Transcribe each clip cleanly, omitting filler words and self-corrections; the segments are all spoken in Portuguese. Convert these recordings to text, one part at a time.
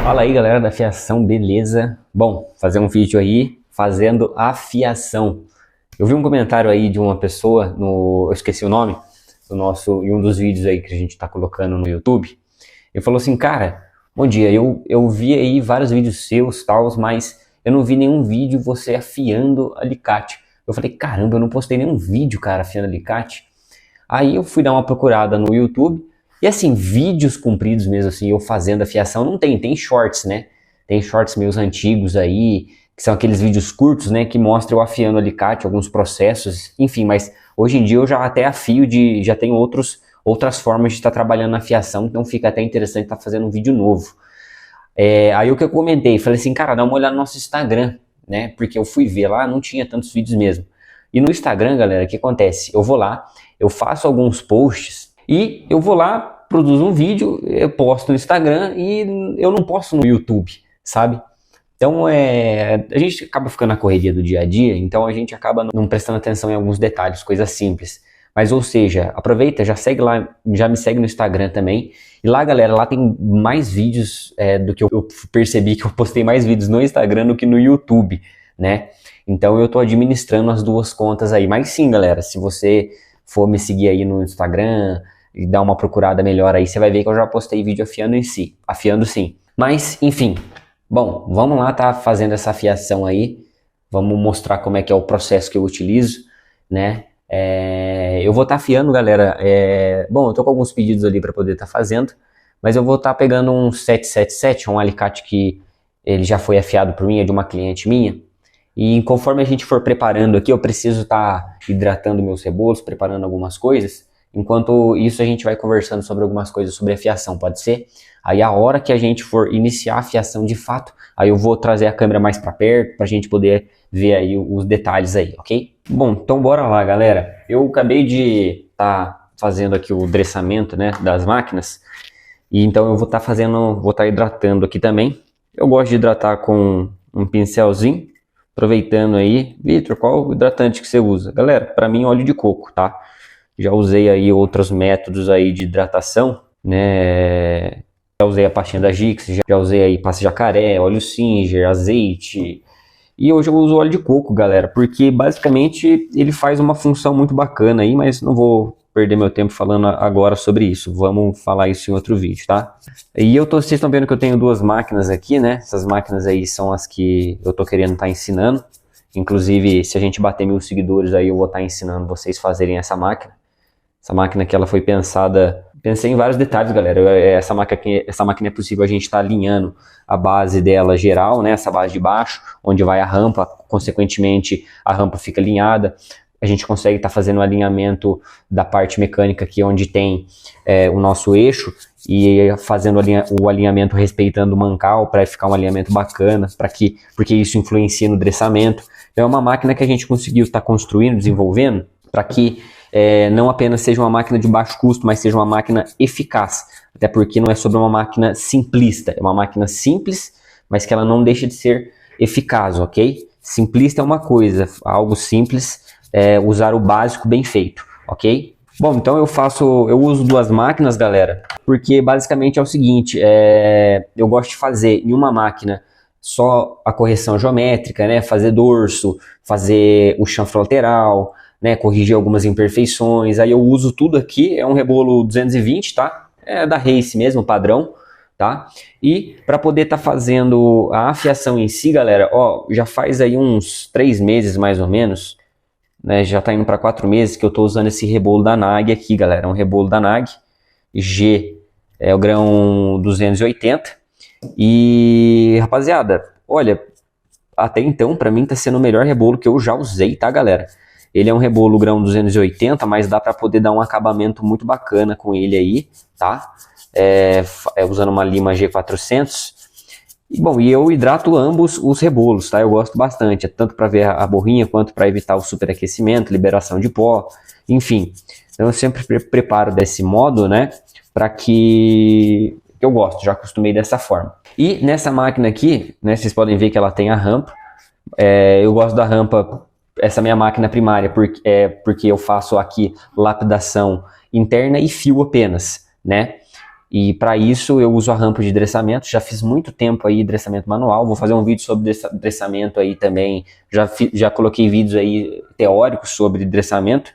Fala aí, galera da fiação, beleza? Bom, fazer um vídeo aí fazendo a fiação. Eu vi um comentário aí de uma pessoa, eu esqueci o nome, em um dos vídeos aí que a gente tá colocando no YouTube. Ele falou assim, cara, bom dia, eu vi aí vários vídeos seus, tals, mas eu não vi nenhum vídeo você afiando alicate. Eu falei, caramba, eu não postei nenhum vídeo, cara, afiando alicate. Aí eu fui dar uma procurada no YouTube. E assim, vídeos compridos mesmo, assim, eu fazendo a fiação, não tem shorts, né? Tem shorts meus antigos aí, que são aqueles vídeos curtos, né? Que mostram eu afiando alicate, alguns processos, enfim, mas hoje em dia eu já até afio já tenho outras formas de estar trabalhando na fiação, então fica até interessante estar fazendo um vídeo novo. Aí o que eu comentei, falei assim, cara, dá uma olhada no nosso Instagram, né? Porque eu fui ver lá, não tinha tantos vídeos mesmo. E no Instagram, galera, o que acontece? Eu vou lá, eu faço alguns posts, e eu vou lá, produzo um vídeo, eu posto no Instagram e eu não posto no YouTube, sabe? Então a gente acaba ficando na correria do dia a dia, então a gente acaba não prestando atenção em alguns detalhes, coisas simples. Mas ou seja, aproveita, já segue lá, já me segue no Instagram também. E lá, galera, lá tem mais vídeos do que eu percebi que eu postei mais vídeos no Instagram do que no YouTube, né? Então eu tô administrando as duas contas aí. Mas sim, galera, se você for me seguir aí no Instagram e dar uma procurada melhor aí, você vai ver que eu já postei vídeo afiando sim. Mas, enfim, bom, vamos lá, tá fazendo essa afiação aí, vamos mostrar como é que é o processo que eu utilizo, né? Eu vou estar afiando, galera, bom, eu tô com alguns pedidos ali para poder estar fazendo, mas eu vou estar pegando um 777, um alicate que ele já foi afiado por mim, é de uma cliente minha, e conforme a gente for preparando aqui, eu preciso estar hidratando meus rebolos, preparando algumas coisas. Enquanto isso a gente vai conversando sobre algumas coisas sobre a fiação, pode ser? Aí a hora que a gente for iniciar a fiação de fato, aí eu vou trazer a câmera mais para perto para a gente poder ver aí os detalhes aí, ok? Bom, então bora lá, galera. Eu acabei de estar fazendo aqui o dressamento, né, das máquinas, e então eu vou estar hidratando aqui também. Eu gosto de hidratar com um pincelzinho, aproveitando aí. Vitor, qual o hidratante que você usa? Galera, para mim óleo de coco, tá? Já usei aí outros métodos aí de hidratação, né? Já usei a pastinha da Gix, já usei aí pasta jacaré, óleo Singer, azeite. E hoje eu uso óleo de coco, galera, porque basicamente ele faz uma função muito bacana aí, mas não vou perder meu tempo falando agora sobre isso. Vamos falar isso em outro vídeo, tá? E vocês estão vendo que eu tenho duas máquinas aqui, né? Essas máquinas aí são as que eu tô querendo estar ensinando. Inclusive, se a gente bater 1000 seguidores aí, eu vou estar ensinando vocês a fazerem essa máquina. Essa máquina que ela foi pensei em vários detalhes, galera. Essa máquina é possível a gente estar alinhando a base dela geral, né? Essa base de baixo, onde vai a rampa, consequentemente a rampa fica alinhada. A gente consegue estar fazendo o alinhamento da parte mecânica aqui, onde tem o nosso eixo, e fazendo o alinhamento respeitando o mancal, para ficar um alinhamento bacana, porque isso influencia no dressamento. Então é uma máquina que a gente conseguiu estar construindo, desenvolvendo, para que não apenas seja uma máquina de baixo custo, mas seja uma máquina eficaz. Até porque não é sobre uma máquina simplista, é uma máquina simples, mas que ela não deixa de ser eficaz, ok? Simplista é uma coisa, algo simples é usar o básico bem feito, ok? Bom, então eu uso duas máquinas, galera, porque basicamente é o seguinte, eu gosto de fazer em uma máquina só a correção geométrica, né? Fazer dorso, fazer o chanfro lateral, né, corrigir algumas imperfeições. Aí eu uso tudo aqui, é um rebolo 220, tá? É da Race mesmo, padrão, tá? E para poder estar fazendo a afiação em si, galera, ó, já faz aí uns 3 meses mais ou menos, né? Já tá indo para 4 meses que eu tô usando esse rebolo da NAG aqui, galera. É um rebolo da NAG G, é o grão 280. E, rapaziada, olha, até então para mim tá sendo o melhor rebolo que eu já usei, tá, galera? Ele é um rebolo grão 280, mas dá para poder dar um acabamento muito bacana com ele aí, tá? Usando uma lima G400. E eu hidrato ambos os rebolos, tá? Eu gosto bastante, tanto para ver a borrinha, quanto para evitar o superaquecimento, liberação de pó, enfim. Então eu sempre preparo desse modo, né? Para que eu gosto, já acostumei dessa forma. E nessa máquina aqui, né? Vocês podem ver que ela tem a rampa. Eu gosto da rampa, essa minha máquina primária, porque eu faço aqui lapidação interna e fio apenas, né? E para isso eu uso a rampa de dressamento. Já fiz muito tempo aí dressamento manual. Vou fazer um vídeo sobre dressamento aí também. Já coloquei vídeos aí teóricos sobre dressamento.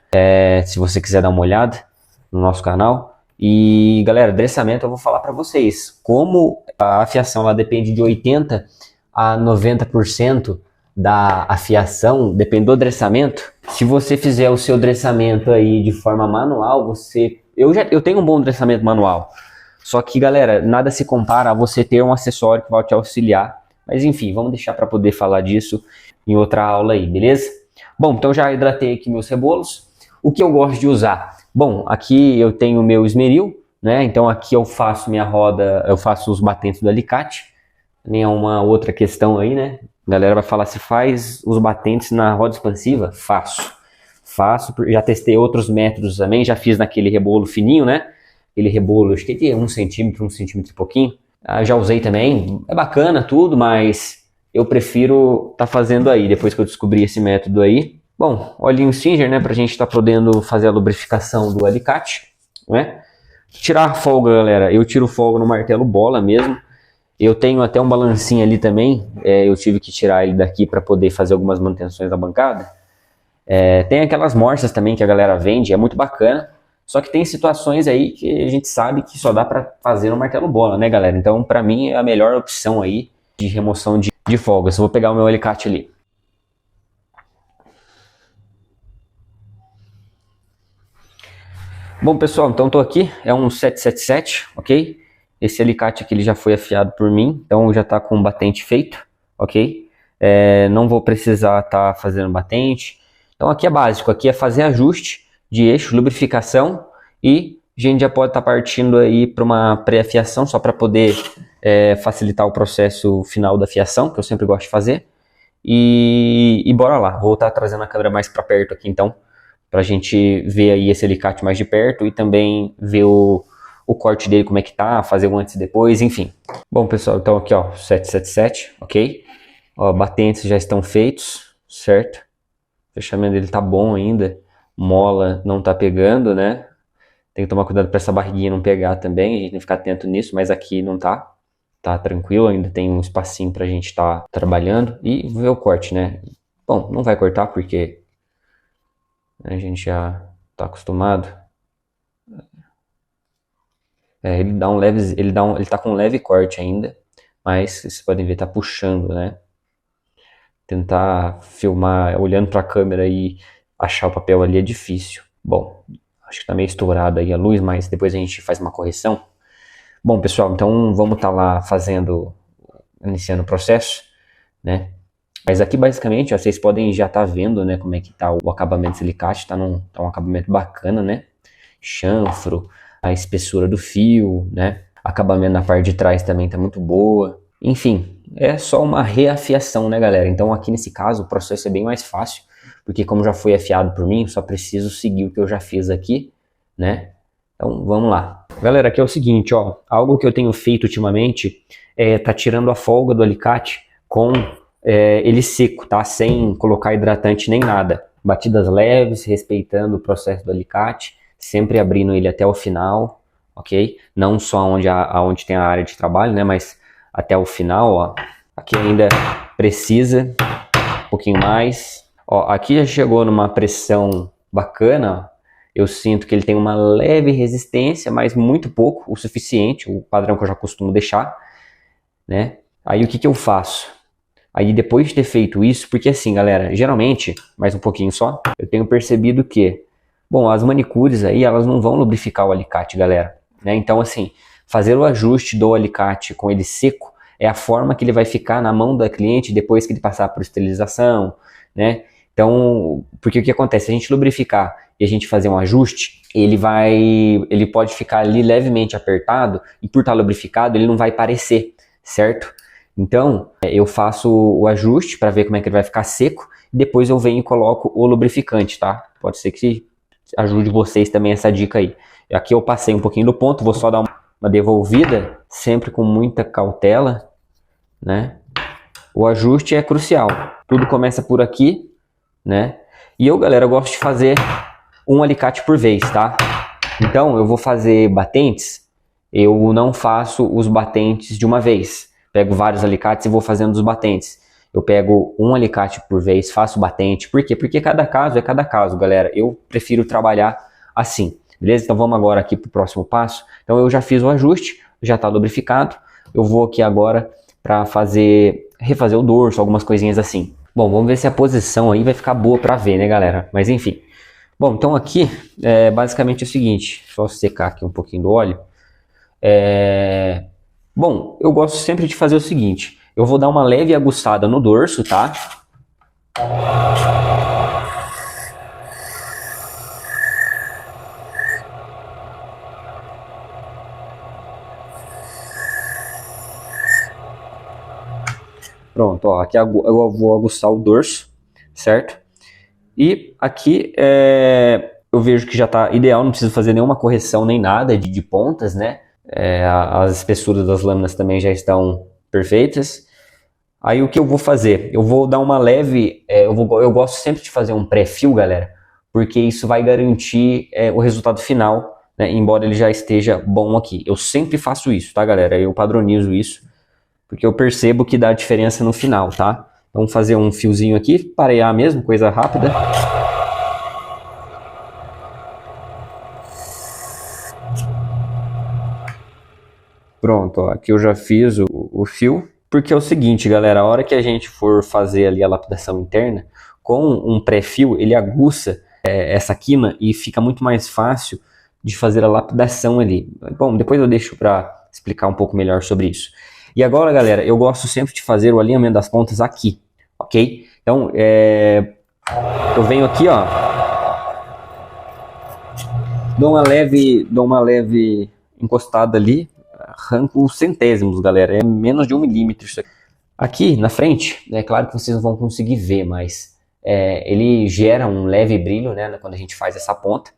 Se você quiser dar uma olhada no nosso canal. E galera, dressamento eu vou falar para vocês. Como a afiação ela depende de 80 a 90% da afiação, depende do dressamento. Se você fizer o seu dressamento aí de forma manual, eu tenho um bom dressamento manual. Só que, galera, nada se compara a você ter um acessório que vai te auxiliar. Mas enfim, vamos deixar para poder falar disso em outra aula aí, beleza? Bom, então já hidratei aqui meus rebolos. O que eu gosto de usar? Bom, aqui eu tenho o meu esmeril, né? Então aqui eu faço minha roda, eu faço os batentes do alicate. Nem é uma outra questão aí, né? A galera vai falar se faz os batentes na roda expansiva? Faço. Já testei outros métodos também, já fiz naquele rebolo fininho, né? Aquele rebolo, acho que de 1 centímetro e pouquinho. Já usei também, é bacana tudo, mas eu prefiro estar fazendo aí, depois que eu descobri esse método aí. Bom, olhinho Singer, né, pra gente estar podendo fazer a lubrificação do alicate, né? Tirar a folga, galera, eu tiro folga no martelo bola mesmo. Eu tenho até um balancinho ali também, eu tive que tirar ele daqui para poder fazer algumas manutenções da bancada. Tem aquelas morsas também que a galera vende, é muito bacana. Só que tem situações aí que a gente sabe que só dá para fazer no martelo bola, né, galera? Então, para mim, é a melhor opção aí de remoção de folgas. Eu vou pegar o meu alicate ali. Bom, pessoal, então tô aqui. É um 777, ok? Esse alicate aqui ele já foi afiado por mim, então já tá com o batente feito, ok? Não vou precisar estar fazendo batente. Então aqui é básico, aqui é fazer ajuste de eixo, lubrificação, e a gente já pode estar partindo aí para uma pré-afiação, só para poder facilitar o processo final da afiação, que eu sempre gosto de fazer. E bora lá, vou estar trazendo a câmera mais para perto aqui então, para a gente ver aí esse alicate mais de perto e também ver o corte dele como é que tá, fazer o antes e depois, enfim. Bom pessoal, então aqui ó, 777, ok? Ó, batentes já estão feitos, certo? O fechamento dele tá bom ainda. Mola não tá pegando, né? Tem que tomar cuidado para essa barriguinha não pegar também, a gente tem que ficar atento nisso, mas aqui não tá. Tá tranquilo, ainda tem um espacinho pra gente estar trabalhando. E ver o corte, né? Bom, não vai cortar porque a gente já tá acostumado. Ele dá um leve, ele tá com um leve corte ainda, mas vocês podem ver, tá puxando, né? Tentar filmar olhando para a câmera e achar o papel ali é difícil. Bom, acho que tá meio estourado aí a luz, mas depois a gente faz uma correção. Bom, pessoal, então vamos estar lá iniciando o processo, né? Mas aqui basicamente, ó, vocês podem já estar vendo, né, como é que tá o acabamento desse alicate, tá um acabamento bacana, né? Chanfro, a espessura do fio, né? Acabamento na parte de trás também tá muito boa. Enfim, é só uma reafiação, né, galera? Então aqui nesse caso o processo é bem mais fácil, porque como já foi afiado por mim, só preciso seguir o que eu já fiz aqui, né? Então vamos lá. Galera, aqui é o seguinte, ó, algo que eu tenho feito ultimamente tá tirando a folga do alicate com ele seco, tá? Sem colocar hidratante nem nada. Batidas leves, respeitando o processo do alicate, sempre abrindo ele até o final, ok? Não só onde tem a área de trabalho, né? Mas até o final, ó. Aqui ainda precisa um pouquinho mais. Ó, aqui já chegou numa pressão bacana, ó. Eu sinto que ele tem uma leve resistência, mas muito pouco, o suficiente, o padrão que eu já costumo deixar, né? Aí o que eu faço? Aí depois de ter feito isso, porque assim, galera, geralmente, mais um pouquinho só, eu tenho percebido que, bom, as manicures aí, elas não vão lubrificar o alicate, galera, né? Então assim, fazer o ajuste do alicate com ele seco é a forma que ele vai ficar na mão da cliente depois que ele passar por esterilização, né? Então, porque o que acontece? Se a gente lubrificar e a gente fazer um ajuste, ele pode ficar ali levemente apertado e por estar lubrificado ele não vai parecer, certo? Então, eu faço o ajuste para ver como é que ele vai ficar seco e depois eu venho e coloco o lubrificante, tá? Pode ser que ajude vocês também essa dica aí. Aqui eu passei um pouquinho do ponto, vou só dar uma devolvida, sempre com muita cautela, né? O ajuste é crucial. Tudo começa por aqui, né? E eu, galera, gosto de fazer um alicate por vez, tá? Então, eu vou fazer batentes, eu não faço os batentes de uma vez. Pego vários alicates e vou fazendo os batentes. Eu pego um alicate por vez, faço batente. Por quê? Porque cada caso é cada caso, galera. Eu prefiro trabalhar assim, beleza? Então vamos agora aqui para o próximo passo. Então eu já fiz o ajuste, já está lubrificado. Eu vou aqui agora para refazer o dorso, algumas coisinhas assim. Bom, vamos ver se a posição aí vai ficar boa para ver, né, galera? Mas enfim. Bom, então aqui é basicamente o seguinte. Só secar aqui um pouquinho do óleo. Bom, eu gosto sempre de fazer o seguinte. Eu vou dar uma leve aguçada no dorso, tá? Pronto, ó, aqui eu vou aguçar o dorso, certo? E aqui eu vejo que já está ideal, não preciso fazer nenhuma correção nem nada de pontas, né? As espessuras das lâminas também já estão perfeitas. Aí o que eu vou fazer? Eu vou dar uma leve... eu gosto sempre de fazer um pré-fio, galera, porque isso vai garantir o resultado final, né? Embora ele já esteja bom aqui. Eu sempre faço isso, tá, galera? Eu padronizo isso, porque eu percebo que dá diferença no final, tá? Vamos fazer um fiozinho aqui, parear mesmo, coisa rápida. Pronto, ó, aqui eu já fiz o fio. Porque é o seguinte, galera, a hora que a gente for fazer ali a lapidação interna, com um pré-fio, ele aguça essa quina e fica muito mais fácil de fazer a lapidação ali. Bom, depois eu deixo para explicar um pouco melhor sobre isso. E agora, galera, eu gosto sempre de fazer o alinhamento das pontas aqui, ok? Então, eu venho aqui, ó, dou uma leve encostada ali, arranco centésimos, galera, é menos de 1 milímetro isso aqui. Aqui na frente, é claro que vocês não vão conseguir ver, mas ele gera um leve brilho, né, quando a gente faz essa ponta,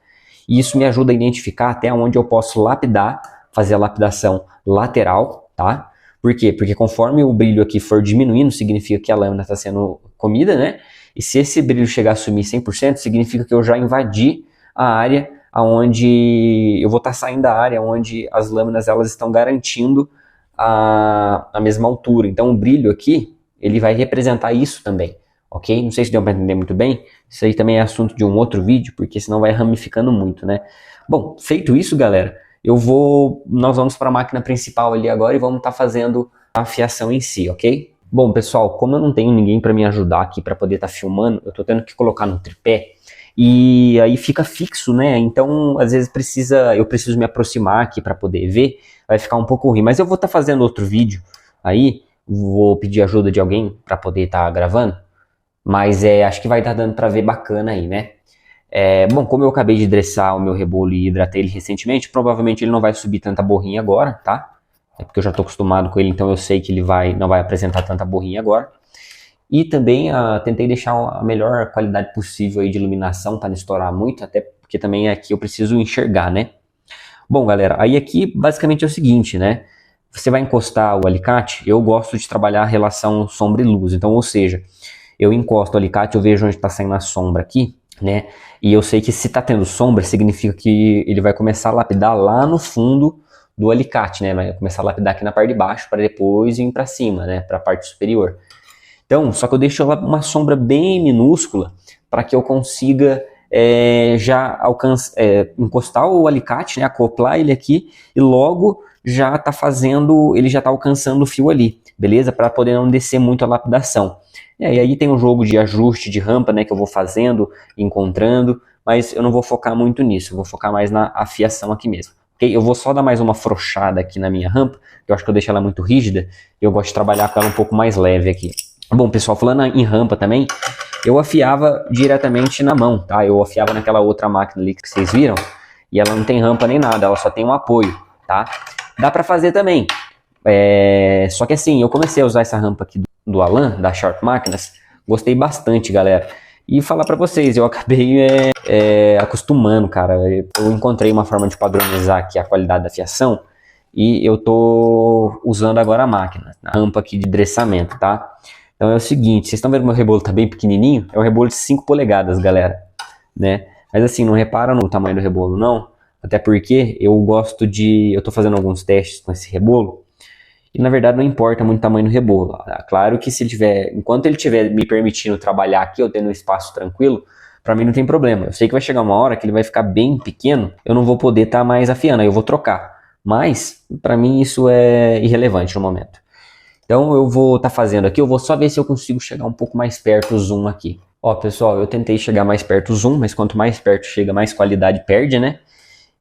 e isso me ajuda a identificar até onde eu posso lapidar, fazer a lapidação lateral, tá? Por quê? Porque conforme o brilho aqui for diminuindo, significa que a lâmina está sendo comida, né? E se esse brilho chegar a sumir 100%, significa que eu já invadi a área onde eu vou estar saindo da área onde as lâminas elas estão garantindo a mesma altura. Então o brilho aqui, ele vai representar isso também, ok? Não sei se deu para entender muito bem, isso aí também é assunto de um outro vídeo, porque senão vai ramificando muito, né? Bom, feito isso, galera, nós vamos para a máquina principal ali agora e vamos estar fazendo a afiação em si, ok? Bom, pessoal, como eu não tenho ninguém para me ajudar aqui para poder estar filmando, eu estou tendo que colocar no tripé, e aí fica fixo, né? Então, às vezes eu preciso me aproximar aqui para poder ver, vai ficar um pouco ruim. Mas eu vou estar fazendo outro vídeo aí, vou pedir ajuda de alguém para poder estar gravando, mas acho que vai estar dando para ver bacana aí, né? Bom, como eu acabei de dressar o meu rebolo e hidratei ele recentemente, provavelmente ele não vai subir tanta borrinha agora, tá? É porque eu já estou acostumado com ele, então eu sei que ele não vai apresentar tanta borrinha agora. E também tentei deixar a melhor qualidade possível aí de iluminação para não estourar muito, até porque também aqui eu preciso enxergar, né? Bom, galera, aí aqui basicamente é o seguinte, né? Você vai encostar o alicate, eu gosto de trabalhar a relação sombra e luz, então, ou seja, eu encosto o alicate, eu vejo onde está saindo a sombra aqui, né? E eu sei que se está tendo sombra, significa que ele vai começar a lapidar lá no fundo do alicate, né? Vai começar a lapidar aqui na parte de baixo para depois ir para cima, né? Para a parte superior. Então, só que eu deixo uma sombra bem minúscula para que eu consiga já encostar o alicate, né, acoplar ele aqui e logo já ele já está alcançando o fio ali, beleza? Para poder não descer muito a lapidação. E aí tem um jogo de ajuste de rampa, né, que eu vou fazendo, encontrando, mas eu não vou focar muito nisso, eu vou focar mais na afiação aqui mesmo. Okay? Eu vou só dar mais uma afrouxada aqui na minha rampa, que eu acho que eu deixo ela muito rígida, e eu gosto de trabalhar com ela um pouco mais leve aqui. Bom, pessoal, falando em rampa também, eu afiava diretamente na mão, tá? Eu afiava naquela outra máquina ali que vocês viram, e ela não tem rampa nem nada, ela só tem um apoio, tá? Dá pra fazer também, só que assim, eu comecei a usar essa rampa aqui do Alan, da Sharp Máquinas, gostei bastante, galera. E falar pra vocês, eu acabei acostumando, cara. Eu encontrei uma forma de padronizar aqui a qualidade da fiação, e eu tô usando agora a máquina, a rampa aqui de dressamento, tá? Então é o seguinte, vocês estão vendo que meu rebolo tá bem pequenininho? É um rebolo de 5 polegadas, galera, né? Mas assim, não repara no tamanho do rebolo, não. Até porque eu gosto de... Eu tô fazendo alguns testes com esse rebolo. E na verdade não importa muito o tamanho do rebolo. Claro que se ele tiver... Enquanto ele estiver me permitindo trabalhar aqui, eu tendo um espaço tranquilo, pra mim não tem problema. Eu sei que vai chegar uma hora que ele vai ficar bem pequeno, eu não vou poder estar mais afiando, aí eu vou trocar. Mas, pra mim isso é irrelevante no momento. Então eu vou estar fazendo aqui, eu vou só ver se eu consigo chegar um pouco mais perto o zoom aqui. Ó, pessoal, eu tentei chegar mais perto o zoom, mas quanto mais perto chega, mais qualidade perde, né?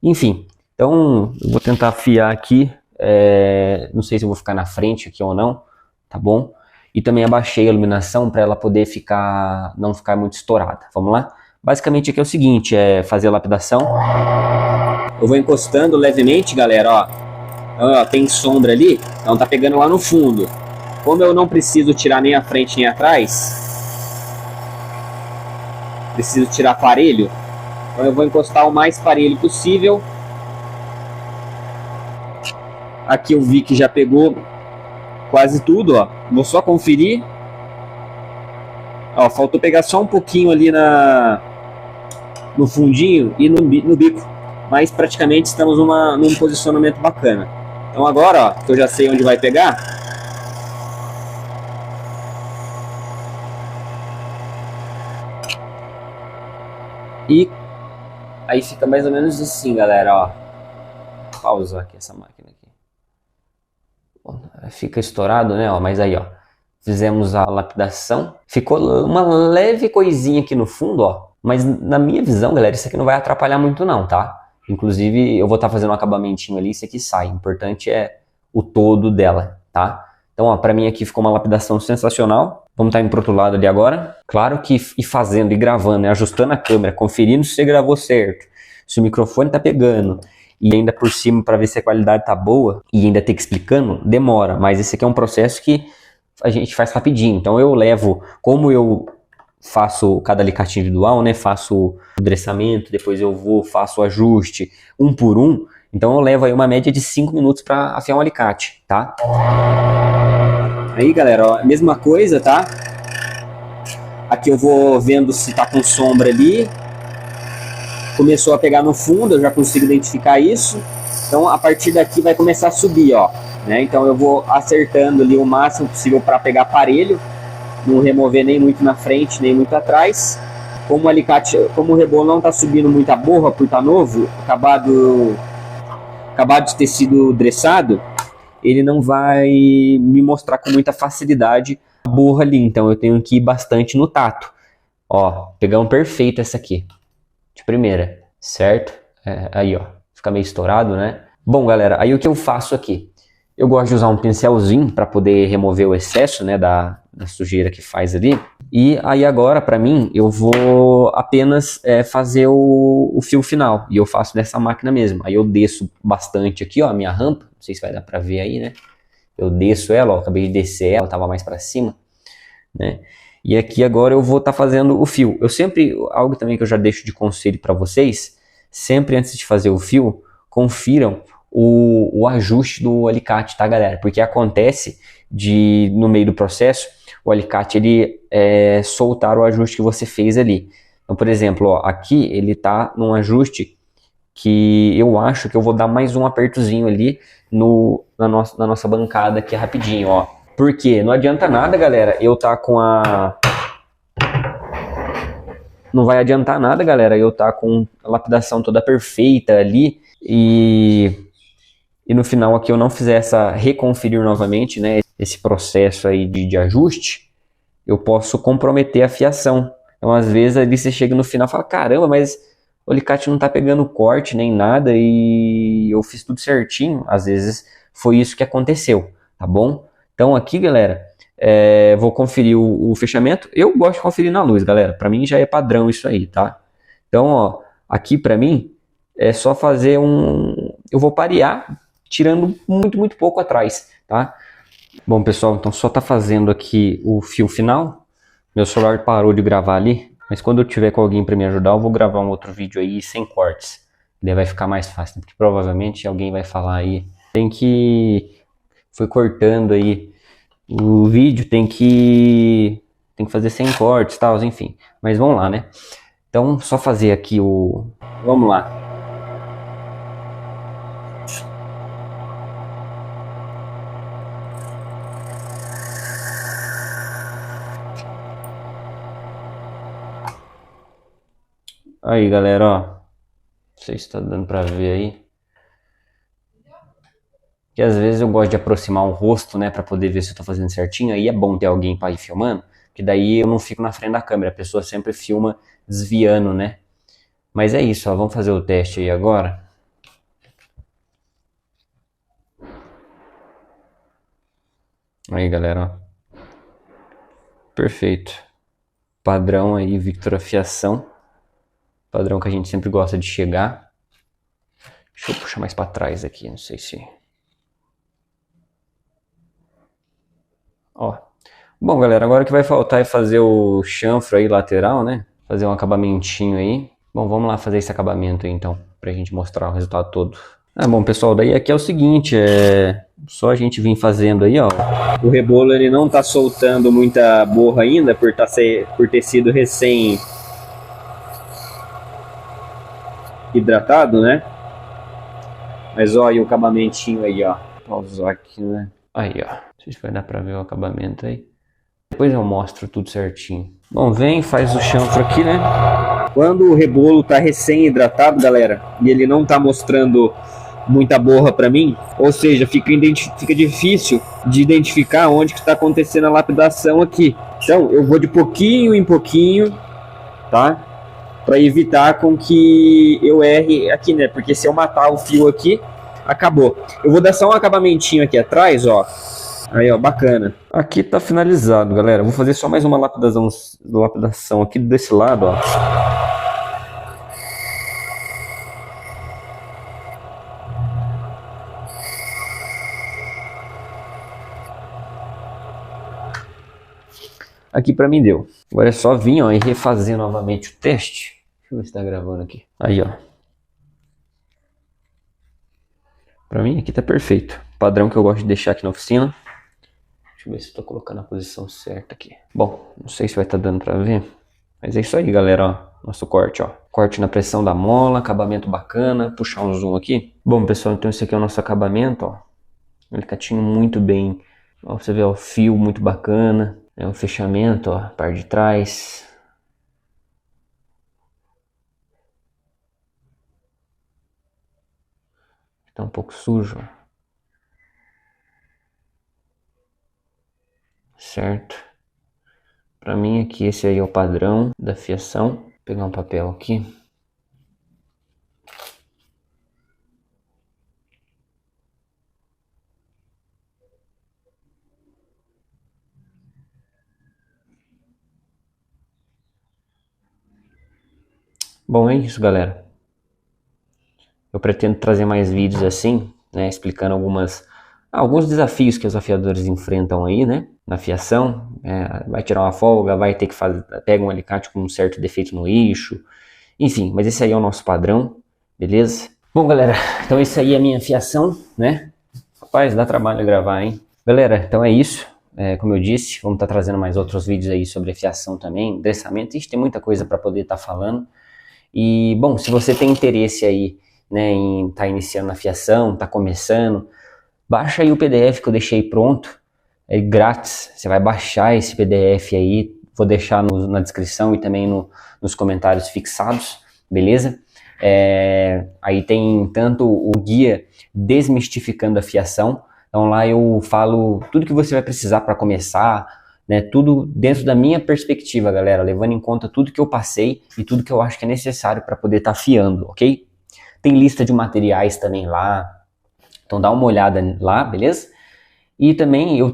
Enfim, então eu vou tentar afiar aqui. Não sei se eu vou ficar na frente aqui ou não, tá bom? E também abaixei a iluminação para ela poder não ficar muito estourada. Vamos lá? Basicamente aqui é o seguinte, é fazer a lapidação. Eu vou encostando levemente, galera, ó. Ó, tem sombra ali, então tá pegando lá no fundo. Como eu não preciso tirar nem a frente nem atrás, preciso tirar parelho, então eu vou encostar o mais parelho possível. Aqui eu vi que já pegou quase tudo, ó. Vou só conferir. Ó, faltou pegar só um pouquinho ali no fundinho e no bico. Mas praticamente estamos num posicionamento bacana. Então agora, ó, que eu já sei onde vai pegar. E aí fica mais ou menos assim, galera, ó. Vou pausar aqui essa máquina aqui. Fica estourado, né, ó, mas aí, ó. Fizemos a lapidação. Ficou uma leve coisinha aqui no fundo, ó. Mas na minha visão, galera, isso aqui não vai atrapalhar muito não, tá? Inclusive, eu vou estar fazendo um acabamentinho ali, isso aqui sai. O importante é o todo dela, tá? Então, ó, pra mim aqui ficou uma lapidação sensacional. Vamos estar indo pro outro lado ali agora. Claro que ir fazendo e gravando, né? Ajustando a câmera, conferindo se você gravou certo, se o microfone tá pegando, e ainda por cima para ver se a qualidade tá boa, e ainda ter que explicando, demora. Mas esse aqui é um processo que a gente faz rapidinho. Então eu levo, como eu faço cada alicate individual, né? Faço o dressamento, depois faço o ajuste, um por um. Então eu levo aí uma média de 5 minutos para afiar um alicate, tá? Aí, galera, ó, mesma coisa, tá? Aqui eu vou vendo se tá com sombra ali. Começou a pegar no fundo, eu já consigo identificar isso. Então a partir daqui vai começar a subir, ó, né? Então eu vou acertando ali o máximo possível para pegar parelho, não remover nem muito na frente, nem muito atrás. Como o alicate, como o rebolo não tá subindo muita borra por estar novo, acabado de ter sido dressado, ele não vai me mostrar com muita facilidade a borra ali. Então eu tenho que ir bastante no tato. Ó, pegamos perfeito essa aqui. De primeira, certo? Aí, ó, fica meio estourado, né? Bom, galera, aí o que eu faço aqui? Eu gosto de usar um pincelzinho para poder remover o excesso, né, da sujeira que faz ali. E aí agora, para mim, eu vou apenas fazer o fio final. E eu faço dessa máquina mesmo. Aí eu desço bastante aqui, ó, a minha rampa. Não sei se vai dar para ver aí, né? Eu desço ela, ó, acabei de descer ela, tava mais para cima, né? E aqui agora eu vou estar fazendo o fio. Eu sempre, algo também que eu já deixo de conselho para vocês, sempre antes de fazer o fio, confiram o ajuste do alicate, tá, galera? Porque acontece no meio do processo, o alicate ele soltar o ajuste que você fez ali. Então, por exemplo, ó, aqui ele tá num ajuste que eu acho que eu vou dar mais um apertozinho ali na nossa bancada aqui rapidinho, ó. Porque não adianta nada, galera, eu tá com Não vai adiantar nada, galera, eu tá com a lapidação toda perfeita ali e no final aqui eu não fizer reconferir novamente, né, esse processo aí de ajuste, eu posso comprometer a fiação. Então, às vezes, ali você chega no final e fala, caramba, mas o alicate não tá pegando corte nem nada e eu fiz tudo certinho. Às vezes, foi isso que aconteceu, tá bom? Então aqui, galera, vou conferir o fechamento. Eu gosto de conferir na luz, galera. Para mim já é padrão isso aí, tá? Então, ó, aqui para mim é só fazer eu vou parear, tirando muito, muito pouco atrás, tá? Bom, pessoal, então só tá fazendo aqui o fio final. Meu celular parou de gravar ali, mas quando eu tiver com alguém para me ajudar, eu vou gravar um outro vídeo aí sem cortes. Daí vai ficar mais fácil, porque provavelmente alguém vai falar aí, foi cortando aí o vídeo, tem que fazer sem cortes e tal, enfim. Mas vamos lá, né? Então, só fazer aqui vamos lá. Aí, galera, ó. Não sei se tá dando pra ver aí. Que às vezes eu gosto de aproximar o rosto, né, pra poder ver se eu tô fazendo certinho. Aí é bom ter alguém pra ir filmando, que daí eu não fico na frente da câmera. A pessoa sempre filma desviando, né? Mas é isso, ó. Vamos fazer o teste aí agora. Aí, galera, ó. Perfeito. Padrão aí, Victor Afiação. Padrão que a gente sempre gosta de chegar. Deixa eu puxar mais pra trás aqui, não sei se... Ó. Bom, galera, agora o que vai faltar é fazer o chanfro aí lateral, né? Fazer um acabamentinho aí. Bom, vamos lá fazer esse acabamento aí, então, pra gente mostrar o resultado todo. Bom, pessoal, daí aqui é o seguinte, só a gente vir fazendo aí, ó. O rebolo, ele não tá soltando muita borra ainda, por ter sido recém hidratado, né? Mas ó, aí o acabamentinho aí, ó. Vou usar aqui, né? Aí, ó. Não sei se vai dar pra ver o acabamento aí. Depois eu mostro tudo certinho. Bom, vem, faz o chanfro aqui, né? Quando o rebolo tá recém hidratado, galera, e ele não tá mostrando muita borra pra mim, ou seja, fica difícil de identificar onde que está acontecendo a lapidação aqui. Então, eu vou de pouquinho em pouquinho, tá? Para evitar com que eu erre aqui, né? Porque se eu matar o fio aqui, acabou. Eu vou dar só um acabamentinho aqui atrás, ó. Aí, ó, bacana. Aqui tá finalizado, galera. Vou fazer só mais uma lapidação aqui desse lado, ó. Aqui pra mim deu. Agora é só vir, ó, e refazer novamente o teste. Deixa eu ver se tá gravando aqui. Aí, ó. Pra mim aqui tá perfeito. Padrão que eu gosto de deixar aqui na oficina. Deixa eu ver se eu tô colocando a posição certa aqui. Bom, não sei se vai estar dando pra ver. Mas é isso aí, galera, ó. Nosso corte, ó. Corte na pressão da mola, acabamento bacana. Puxar um zoom aqui. Bom, pessoal, então esse aqui é o nosso acabamento, ó. Alicatinho muito bem. Ó, você vê, ó, o fio muito bacana. É o fechamento, ó, parte de trás. Tá um pouco sujo, ó. Certo? Pra mim aqui esse aí é o padrão da fiação. Vou pegar um papel aqui. Bom, é isso, galera. Eu pretendo trazer mais vídeos assim, né, explicando alguns desafios que os afiadores enfrentam aí, né, na fiação. Vai tirar uma folga, vai ter que pega um alicate com um certo defeito no eixo, enfim, mas esse aí é o nosso padrão, beleza? Bom, galera, então esse aí é a minha fiação, né? Rapaz, dá trabalho gravar, hein? Galera, então é isso. Como eu disse, vamos estar trazendo mais outros vídeos aí sobre fiação também, endereçamento. Ixi, tem muita coisa para poder estar falando. E, bom, se você tem interesse aí, né, em estar iniciando na fiação, tá começando, baixa aí o PDF que eu deixei pronto, é grátis. Você vai baixar esse PDF aí, vou deixar na descrição e também nos comentários fixados, beleza? Aí tem tanto o guia Desmistificando a Fiação, então lá eu falo tudo que você vai precisar para começar, né, tudo dentro da minha perspectiva, galera, levando em conta tudo que eu passei e tudo que eu acho que é necessário para poder estar afiando, ok? Tem lista de materiais também lá, então dá uma olhada lá, beleza? E também eu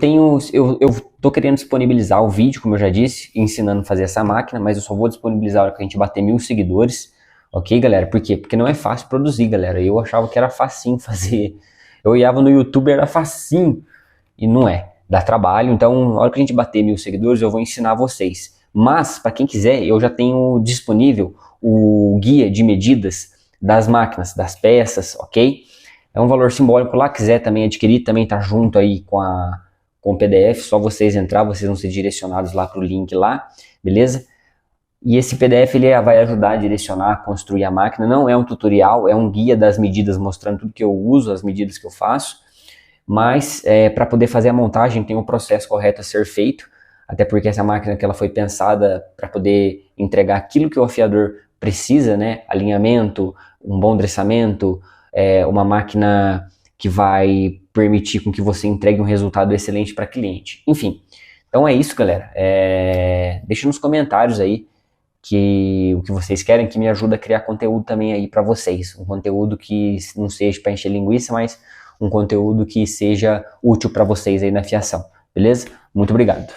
tô querendo disponibilizar o vídeo, como eu já disse, ensinando a fazer essa máquina, mas eu só vou disponibilizar a hora que a gente bater 1000 seguidores, ok, galera? Por quê? Porque não é fácil produzir, galera. Eu achava que era facinho fazer. Eu olhava no YouTube, era facinho, e não é. Dá trabalho, então na hora que a gente bater 1000 seguidores eu vou ensinar vocês. Mas, para quem quiser, eu já tenho disponível o guia de medidas das máquinas, das peças, ok? É um valor simbólico lá, quiser também adquirir, também tá junto aí com o PDF, só vocês entrar, vocês vão ser direcionados lá pro link lá, beleza? E esse PDF ele vai ajudar a direcionar, a construir a máquina, não é um tutorial, é um guia das medidas mostrando tudo que eu uso, as medidas que eu faço, mas para poder fazer a montagem tem um processo correto a ser feito, até porque essa máquina que ela foi pensada para poder entregar aquilo que o afiador precisa, né? Alinhamento, um bom dressamento, uma máquina que vai permitir com que você entregue um resultado excelente para cliente. Enfim, então é isso, galera. Deixa nos comentários aí o que vocês querem, que me ajuda a criar conteúdo também aí para vocês. Um conteúdo que não seja para encher linguiça, mas um conteúdo que seja útil para vocês aí na fiação. Beleza? Muito obrigado.